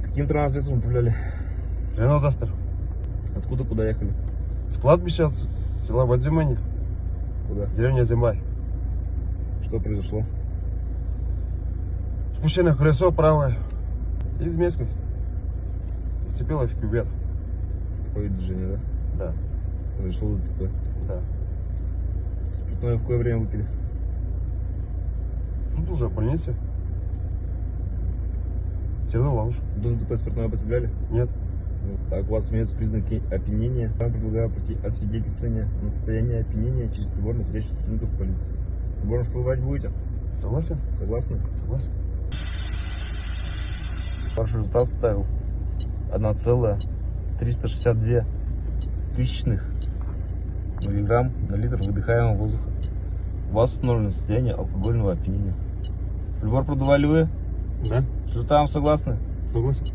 Каким транспортом управляли? Рено Дастер. Откуда, куда ехали? С кладбища с села Вадзимани, Куда? деревня Зимай. Что произошло? Спущено колесо правое. И с меской. Зацепило в кювет. Такое движение, да? Да, Произошло ДТП. да. Спиртное в какое время выпили? Тут уже в больнице. Стянула уж. До ДТП спиртное употребляли? Нет. Так, у вас имеются признаки опьянения. Я предлагаю пройти освидетельствование на состояние опьянения через прибор, находящийся в сотрудников полиции. Прибором всплывать будете? Согласен? Согласны? Согласен. Ваш результат составил 1,362 тысячных миллиграмм на литр выдыхаемого воздуха. У вас установлено состояние алкогольного опьянения. Прибор продували вы? Да, Что там, согласны? согласен.